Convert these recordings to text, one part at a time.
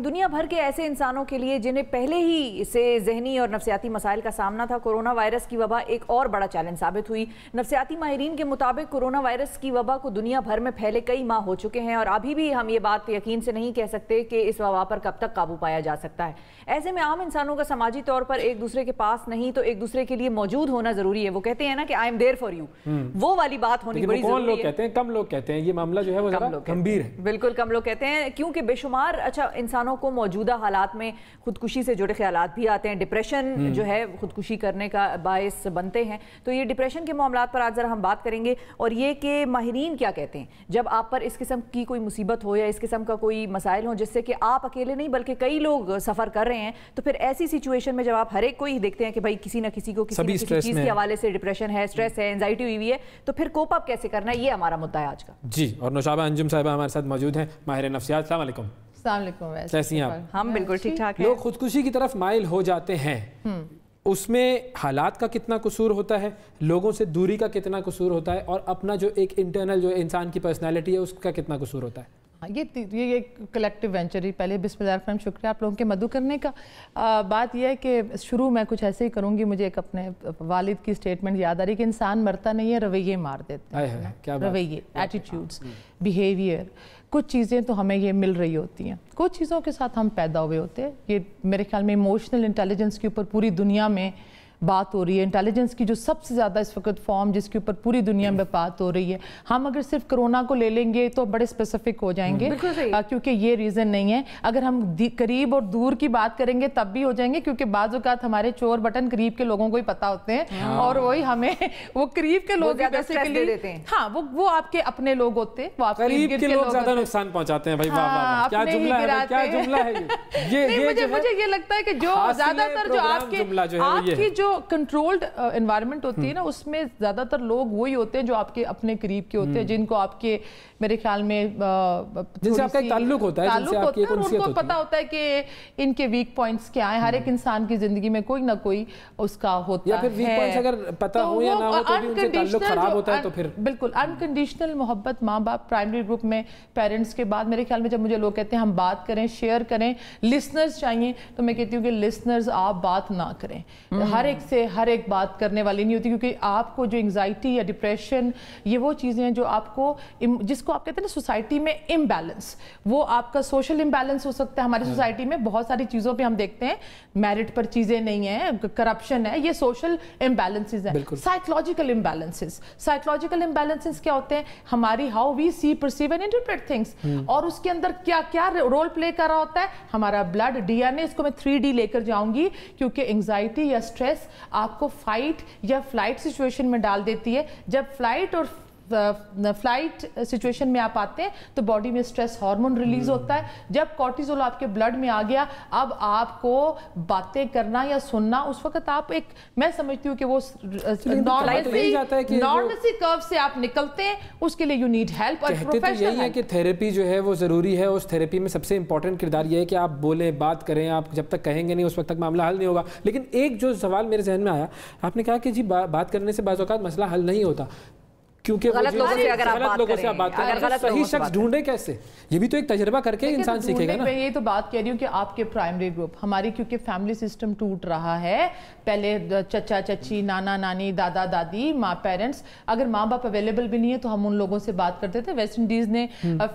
دنیا بھر کے ایسے انسانوں کے لیے جنہیں پہلے ہی سے ذہنی اور نفسیاتی مسائل کا سامنا تھا، کورونا وائرس کی وبا ایک اور بڑا چیلنج ثابت ہوئی۔ نفسیاتی ماہرین کے مطابق کورونا وائرس کی وبا کو دنیا بھر میں پھیلے کئی ماہ ہو چکے ہیں، اور ابھی بھی ہم یہ بات یقین سے نہیں کہہ سکتے کہ اس وبا پر کب تک قابو پایا جا سکتا ہے۔ ایسے میں عام انسانوں کا سماجی طور پر ایک دوسرے کے پاس نہیں تو ایک دوسرے کے لیے موجود ہونا ضروری ہے۔ وہ کہتے ہیں نا کہ I am there for you, وہ والی بات ہونی بڑی ضروری ہے۔ لوگ کہتے ہیں، کم لوگ کہتے ہیں یہ معاملہ جو ہے وہ ذرا گمبھیر ہے۔ بالکل کم لوگ کہتے ہیں، کیونکہ بے شمار انسانوں کو موجودہ حالات میں خودکشی سے جڑے خیالات بھی آتے ہیں، ڈپریشن جو ہے خودکشی کرنے کا باعث بنتے ہیں۔ تو یہ ڈپریشن کے معاملات پر آج ذرا ہم بات کریں گے، اور یہ کہ ماہرین کیا کہتے ہیں جب آپ پر اس قسم کی کوئی مصیبت ہو یا اس قسم کا کوئی مسائل ہو جس سے کہ آپ اکیلے نہیں بلکہ کئی لوگ سفر کر رہے ہیں، تو پھر ایسی سچویشن میں جب آپ ہر ایک کو ہی دیکھتے ہیں کہ بھائی کسی نہ کسی کو کسی نہ کسی چیز کے حوالے سے ڈپریشن ہے، اسٹریس ہے، انزائٹی ہوئی ہوئی ہے، تو پھر کوپ اپ کیسے کرنا ہے، یہ ہمارا مدعا ہے آج کا۔ جی، اور نوشابہ انجم صاحبہ ہمارے ساتھ موجود ہیں، ماہر نفسیات۔ السلام علیکم۔ السلام علیکم۔ کیسی ہیں آپ؟ ہم بالکل ٹھیک ٹھاک ہیں۔ لوگ خودکشی کی طرف مائل ہو جاتے ہیں، اس میں حالات کا کتنا قصور ہوتا ہے، لوگوں سے دوری کا کتنا قصور ہوتا ہے، اور اپنا جو ایک انٹرنل جو انسان کی پرسنالٹی ہے اس کا کتنا قصور ہوتا ہے؟ یہ کلیکٹیو وینچر ہی، پہلے بسم اللہ الرحمن الرحیم، شکریہ آپ لوگوں کے مدعو کرنے کا۔ بات یہ ہے کہ شروع میں کچھ ایسے ہی کروں گی، مجھے ایک اپنے والد کی سٹیٹمنٹ یاد آ رہی کہ انسان مرتا نہیں ہے، رویے مار دیتے ہیں۔ رویے، ایٹیٹیوڈز، بیہیویئر، کچھ چیزیں تو ہمیں یہ مل رہی ہوتی ہیں، کچھ چیزوں کے ساتھ ہم پیدا ہوئے ہوتے ہیں۔ یہ میرے خیال میں ایموشنل انٹیلیجنس کے اوپر پوری دنیا میں بات ہو رہی ہے، انٹیلیجنس کی جو سب سے زیادہ اس وقت فارم جس کے اوپر پوری دنیا میں بات ہو رہی ہے۔ ہم اگر صرف کرونا کو لے لیں گے تو بڑے اسپیسیفک ہو جائیں گے، کیونکہ یہ ریزن نہیں ہے۔ اگر ہم قریب اور دور کی بات کریں گے تب بھی ہو جائیں گے، کیونکہ بعض اوقات ہمارے چور بٹن قریب کے لوگوں کو ہی پتہ ہوتے ہیں، اور وہی ہمیں وہ قریب کے لوگ بیسیکلی، ہاں وہ آپ کے اپنے لوگ ہوتے ہیں، وہ آپ قریب کے لوگ زیادہ نقصان پہنچاتے ہیں۔ بھائی واہ واہ، کیا جملہ ہے، کیا جملہ ہے یہ۔ مجھے یہ لگتا ہے کہ جو زیادہ تر جو آپ کی جو کنٹرولڈ انوائرمنٹ ہوتی ہے نا، اس میں زیادہ تر لوگ وہی ہوتے ہیں جو آپ کے اپنے قریب کے ہوتے ہیں، جن کو آپ کے میرے خیال میں جن سے آپ کا ایک تعلق ہوتا ہے، ان کو پتا ہوتا ہے کہ ان کے ویک پوائنٹس کیا ہیں۔ ہر ایک انسان کی زندگی میں کوئی نہ کوئی اس کا ہوتا ہے، یا پھر ویک پوائنٹس اگر پتا ہو یا نہ ہو تو بھی ان سے تعلق خراب ہوتا ہے۔ تو پھر بالکل انکنڈیشنل محبت، ماں باپ پرائمری گروپ میں، پیرنٹس کے بعد میرے خیال میں جب مجھے لوگ کہتے ہیں ہم بات کریں، شیئر کریں، لسنرز چاہیے، تو میں کہتی ہوں کہ لسنرز آپ بات نہ کریں۔ ہر ایک سے ہر ایک بات کرنے والی نہیں ہوتی، کیونکہ آپ کو جو انگزائٹی یا ڈپریشن، یہ وہ چیزیں ہیں جو آپ کو، جس کو آپ کہتے ہیں نا سوسائٹی میں امبیلنس، وہ آپ کا سوشل امبیلنس ہو سکتا ہے۔ ہماری سوسائٹی میں بہت ساری چیزوں پہ ہم دیکھتے ہیں میرٹ پر چیزیں نہیں ہیں، کرپشن ہے، یہ سوشل امبیلنسز ہیں۔ سائیکولوجیکل امبیلنسز، سائیکولوجیکل امبیلنسز کیا ہوتے ہیں؟ ہماری how we see, perceive and interpret things, اور اس کے اندر کیا کیا رول پلے کر رہا ہوتا ہے ہمارا بلڈ، ڈی این اے۔ اس کو میں 3D لے کر جاؤں گی، کیونکہ انگزائٹی یا اسٹریس آپ کو فائٹ یا فلائٹ سچویشن میں ڈال دیتی ہے۔ جب فلائٹ سچویشن میں آپ آتے ہیں تو باڈی میں اسٹریس ہارمون ریلیز ہوتا ہے۔ جب کورٹیزول آپ کے بلڈ میں آ گیا، اب آپ کو باتیں کرنا یا سننا، اس وقت آپ ایک، میں سمجھتی ہوں کہ وہ نارمسی کرو سے آپ نکلتے ہیں، اس کے لیے یو نیڈ ہیلپ۔ اور کہتے تو یہی ہے کہ تھیراپی جو ہے وہ ضروری ہے، اس تھیراپی میں سب سے امپورٹنٹ کردار یہ ہے کہ آپ بولیں، بات کریں۔ آپ جب تک کہیں گے نہیں اس وقت تک معاملہ حل نہیں ہوگا۔ لیکن ایک جو سوال میرے ذہن میں آیا، آپ نے کہا کہ جی بات کرنے سے بعض اوقات مسئلہ حل نہیں ہوتا، کیونکہ غلط لوگوں سے اگر آپ بات کریں، صحیح شخص ڈھونڈیں کیسے؟ یہ بھی تو ایک تجربہ کر کے انسان سیکھے گا نا۔ میں یہ تو بات کہہ رہی ہوں کہ آپ کے پرائمری گروپ، ہماری کیونکہ فیملی سسٹم ٹوٹ رہا ہے، پہلے چچا چچی، نانا نانی، دادا دادی، ماں پیرنٹس، اگر ماں باپ اویلیبل بھی نہیں ہے تو ہم ان لوگوں سے بات کرتے تھے۔ ویسٹ انڈیز نے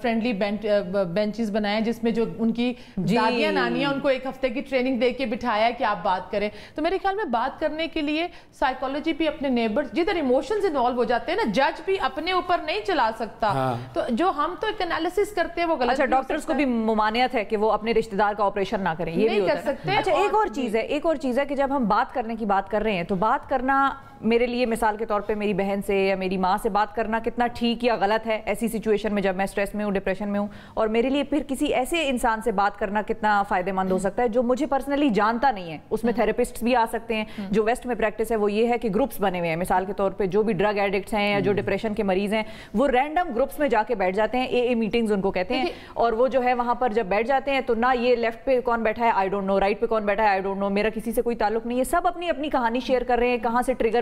فرینڈلی بینچز بنائے جس میں جو ان کی دادیاں نانیاں ان کو ایک ہفتے کی ٹریننگ دے کے بٹھایا کہ آپ بات کریں۔ تو میرے خیال میں بات کرنے کے لیے سائیکالوجی بھی، اپنے نیبر، جدھر ایموشنز انوالو ہو جاتے ہیں نا، جج بھی اپنے اوپر نہیں چلا سکتا۔ تو جو ہم تو ایک انالیسس کرتے ہیں وہ غلط۔ اچھا، ڈاکٹرز کو بھی ممانعت ہے کہ وہ اپنے رشتہ دار کا آپریشن نہ کریں، یہ بھی نہیں کر سکتے۔ اچھا، ایک اور چیز ہے کہ جب ہم بات کرنے کی بات کر رہے ہیں تو بات کرنا میرے لیے مثال کے طور پہ میری بہن سے یا میری ماں سے بات کرنا کتنا ٹھیک یا غلط ہے ایسی سچویشن میں جب میں اسٹریس میں ہوں، ڈپریشن میں ہوں، اور میرے لیے پھر کسی ایسے انسان سے بات کرنا کتنا فائدہ مند ہو سکتا ہے جو مجھے پرسنلی جانتا نہیں ہے۔ اس میں تھراپسٹ بھی آ سکتے ہیں۔ جو ویسٹ میں پریکٹس ہے وہ یہ ہے کہ گروپس بنے ہوئے ہیں، مثال کے طور پہ جو بھی ڈرگ ایڈکٹس ہیں یا جو ڈپریشن کے مریض ہیں وہ رینڈم گروپس میں جا کے بیٹھ جاتے ہیں، اے میٹنگز ان کو کہتے ہیں، اور وہ جو ہے وہاں پر جب بیٹھ جاتے ہیں تو نہ یہ لیفٹ پہ کون بیٹھا ہے آئی ڈونٹ نو، رائٹ پہ کون بیٹھا ہے آئی ڈونٹ نو، میرا کسی سے کوئی تعلق نہیں ہے، سب اپنی اپنی کہانی شیئر کر رہے ہیں، کہاں سے ٹریگر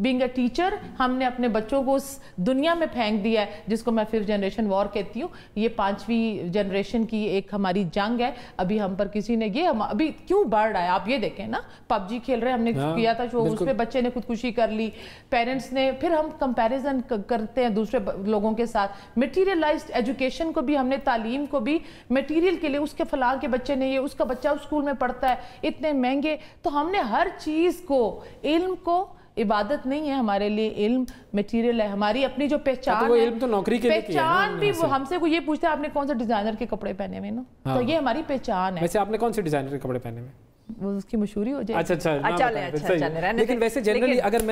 بینگ اے ٹیچر ہم نے اپنے بچوں کو اس دنیا میں پھینک دیا ہے جس کو میں 5th جنریشن وار کہتی ہوں. یہ 5ویں جنریشن کی ایک ہماری جنگ ہے. ابھی ہم پر کسی نے یہ ابھی کیوں بڑھ رہا ہے آپ یہ دیکھیں نا, PUBG کھیل رہے ہیں, ہم نے کیا تھا شو, اس پہ بچے نے خودکشی کر لی, پیرنٹس نے, پھر ہم کمپیریزن کرتے ہیں دوسرے لوگوں کے ساتھ. مٹیریلائزڈ ایجوکیشن کو بھی ہم نے, تعلیم کو بھی مٹیریل کے لیے, اس کے فلاں کے بچے نے یہ, اس کا بچہ اسکول میں پڑھتا ہے اتنے مہنگے, تو ہم نے ہر چیز کو, علم کو, عبادت نہیں ہے ہمارے لیے, علم مٹیریل ہے, ہماری اپنی جو پہچان ہے, پہچان بھی وہ ہم سے کوئی یہ پوچھتا ہے آپ نے کون سے ڈیزائنر کے کپڑے پہنے ہوئے نا, تو یہ ہماری پہچان ہے. ویسے آپ نے کون سے ڈیزائنر کے کپڑے پہنے ہوئے؟ وہ اس کی مشہوری ہو جائے. اچھا, لیکن ویسے جنرلی اگر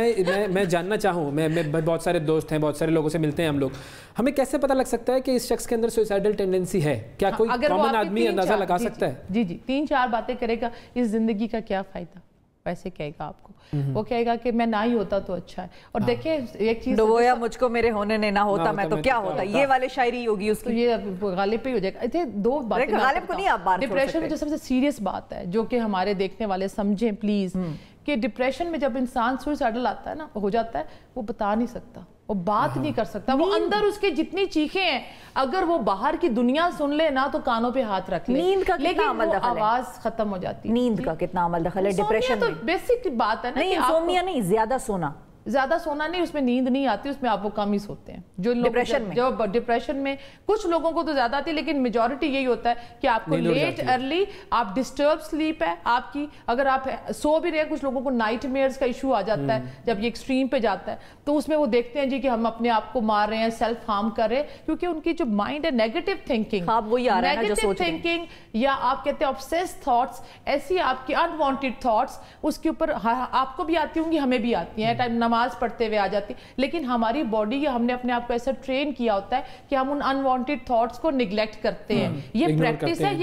میں جاننا چاہوں, میں بہت سارے دوست ہیں, بہت سارے لوگوں سے ملتے ہیں ہم لوگ, ہمیں کیسے پتہ لگ سکتا ہے کہ اس شخص کے اندر سوئسائڈل ٹینڈنسی ہے؟ کیا کوئی کامن آدمی اندازہ لگا سکتا ہے؟ جی 3-4 باتیں کرے گا, اس زندگی کا کیا فائدہ, ویسے کہے گا آپ کو, وہ کہے گا کہ میں نہ ہی ہوتا تو اچھا ہے. اور دیکھیں ایک چیز, ڈوبویا مجھ کو میرے ہونے نے نہ ہوتا میں تو کیا ہوتا, یہ والے شاعری ہوگی اس کی, یہ غالب پہ ہی ہو جائے گا. 2 باتیں غالب کو نہیں آپ بات. ڈپریشن میں جو سب سے سیریس بات ہے جو کہ ہمارے دیکھنے والے سمجھیں پلیز, کہ ڈپریشن میں جب انسان سوئسائڈل آتا ہے نا, ہو جاتا ہے, وہ بتا نہیں سکتا, وہ بات نہیں کر سکتا, وہ اندر اس کے جتنی چیخیں ہیں اگر وہ باہر کی دنیا سن لے نا تو کانوں پہ ہاتھ رکھ لے, نیند کا کتنا عمل دخل ہے, آواز ختم ہو جاتی ہے. نیند کا کتنا عمل دخل ہے ڈپریشن میں؟ تو بیسک بات ہے نا, نہیں انسومنیا نہیں, زیادہ سونا, زیادہ سونا نہیں, اس میں نیند نہیں آتی, اس میں آپ وہ کم ہی سوتے ہیں. جو ڈپریشن میں کچھ لوگوں کو تو زیادہ آتی ہے, لیکن میجورٹی یہی ہوتا ہے کہ آپ کو لیٹ ارلی, آپ ڈسٹرب سلیپ ہے آپ کی, اگر آپ سو بھی رہے, کچھ لوگوں کو نائٹ میئرز کا ایشو آ جاتا ہے جب یہ ایکسٹریم پہ جاتا ہے, تو اس میں وہ دیکھتے ہیں جی کہ ہم اپنے آپ کو مار رہے ہیں, سیلف ہارم کر رہے ہیں, کیونکہ ان کی جو مائنڈ ہے نیگیٹو تھنکنگ, نیگیٹو تھنکنگ, یا آپ کہتے ہیں obsessed thoughts, ایسی آپ کی unwanted thoughts, اس کے اوپر آپ کو بھی آتی ہوں گی, ہمیں بھی آتی ہیں, ٹائم نماز پڑھتے ہوئے آ جاتی, لیکن ہماری باڈی یا ہم نے اپنے آپ کو ایسا ٹرین کیا ہوتا ہے کہ ہم ان unwanted thoughts کو نیگلیکٹ کرتے ہیں. یہ پریکٹس ہے,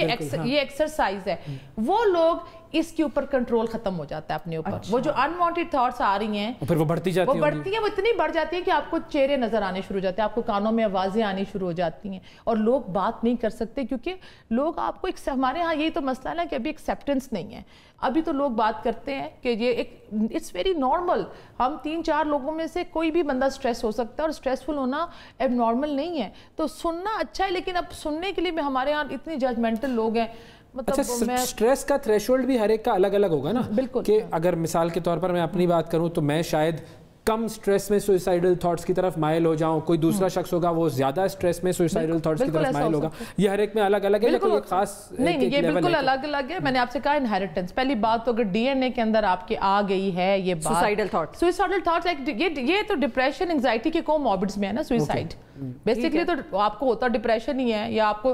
یہ ایکسرسائز ہے. وہ لوگ اس کے اوپر کنٹرول ختم ہو جاتا ہے اپنے اوپر. وہ جو unwanted thoughts آ رہی ہیں پھر وہ بڑھتی ہیں, وہ اتنی بڑھ جاتی ہیں کہ آپ کو چہرے نظر آنے شروع ہو جاتے ہیں, آپ کو کانوں میں آوازیں آنی شروع ہو جاتی ہیں, اور لوگ بات نہیں کر سکتے کیونکہ لوگ آپ کو, ہمارے ہاں یہی تو مسئلہ ہے نا کہ ابھی ایکسیپٹنس نہیں ہے. ابھی تو لوگ بات کرتے ہیں کہ یہ ایک اٹس ویری نارمل, ہم 3-4 لوگوں میں سے کوئی بھی بندہ سٹریس ہو سکتا ہے, اور سٹریسفل ہونا اب نارمل نہیں ہے. تو سننا اچھا ہے, لیکن اب سننے کے لیے بھی ہمارے ہاں اتنی ججمنٹل لوگ ہیں. اچھا, سٹریس کا تھریشولڈ بھی ہر ایک کا الگ الگ ہوگا نا, کہ اگر مثال کے طور پر میں اپنی بات کروں تو میں شاید کم سٹریس میں سوئسائڈل تھاٹس کی طرف مائل ہو جاؤں, کوئی دوسرا شخص ہوگا وہ زیادہ سٹریس میں سوئسائڈل تھاٹس کی طرف مائل ہوگا. یہ ہر ایک میں الگ الگ ہے یا کوئی خاص؟ نہیں, یہ بالکل الگ الگ ہے. میں نے آپ سے کہا انہیریٹنس, پہلی بات تو اگر ڈی این اے کے اندر آپ کے آ گئی ہے یہ بات, سوئسائڈل تھاٹس, یہ تو ڈپریشن انگزائٹی کے کوموربڈز میں ہے نا سوئسائڈ. بیسکلی تو آپ کو ہوتا ڈپریشن ہی ہے, یا آپ کو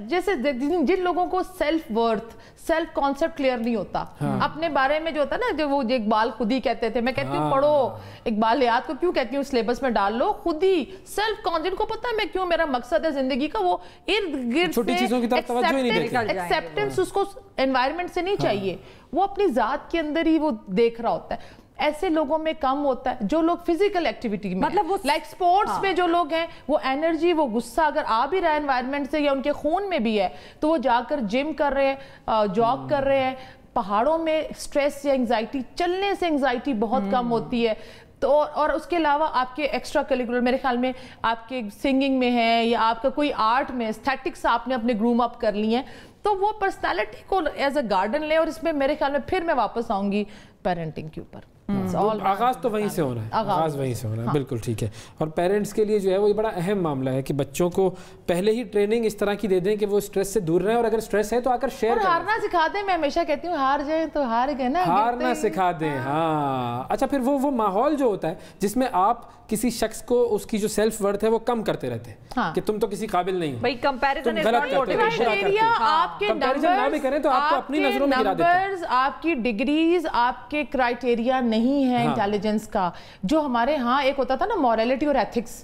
جیسے جن لوگوں کو self worth, self concept clear نہیں ہوتا اپنے بارے میں, جو ہوتا ہے نا, جو وہ اقبال خود ہی کہتے تھے, میں کہتی ہوں پڑھو اقبال یاد کو, کیوں کہتی ہوں سلیبس میں ڈال لو, خود ہی سیلف کانسیپٹ کو پتا ہے میں کیوں, میرا مقصد ہے زندگی کا, وہ ارد گرد چھوٹی چیزوں کی طرف توجہ ہی نہیں دیتے, ایکسیپٹنس اس کو انوائرمنٹ سے نہیں چاہیے, وہ اپنی ذات کے اندر ہی وہ دیکھ رہا ہوتا ہے. ایسے لوگوں میں کم ہوتا ہے جو لوگ فزیکل ایکٹیویٹی میں, مطلب لائک سپورٹس میں جو لوگ ہیں, وہ انرجی, وہ غصہ اگر آ بھی رہا ہے انوائرمنٹ سے یا ان کے خون میں بھی ہے, تو وہ جا کر جم کر رہے ہیں, جاگ کر رہے ہیں. پہاڑوں میں سٹریس یا انگزائٹی, چلنے سے انگزائٹی بہت کم ہوتی ہے. تو اور اس کے علاوہ آپ کے ایکسٹرا کریکولر, میرے خیال میں آپ کے سنگنگ میں ہے, یا آپ کا کوئی آرٹ میں اسٹیٹکس آپ نے اپنے گروم اپ کر لی ہیں, تو وہ پرسنالٹی کو ایز اے گارڈن لیں. اور اس میں میرے خیال میں پھر میں واپس آؤں گی پیرنٹنگ کے اوپر. آغاز تو وہیں سے ہونا ہے, آغاز وہیں سے ہونا ہے, بالکل ٹھیک ہے. اور پیرنٹس کے لیے جو ہے وہ بڑا اہم معاملہ ہے کہ بچوں کو پہلے ہی ٹریننگ اس طرح کی دے دیں کہ وہ سٹریس سے دور رہیں, اور اگر سٹریس ہے تو آ کر شیئر کریں. ہارنا سکھا دیں, میں ہمیشہ کہتی ہوں ہار جائیں تو ہار گئے نا, ہارنا سکھا دیں. ہاں اچھا, پھر وہ ماحول جو ہوتا ہے جس میں آپ کسی شخص کو اس کی جو سیلف ورتھ ہے وہ کم کرتے رہتے ہیں کہ تم تو کسی قابل نہیں ہو, بھائی کمپیریزن غلط کرائٹیریا, آپ کے نہ بھی کریں تو آپ کو اپنی نظروں میں گرا دیتے ہیں, آپ کی ڈگریز آپ کے کرائٹیریا نہیں ہے انٹیلیجنس کا. جو ہمارے ہاں ایک ہوتا تھا نا موریلٹی اور ایتھکس,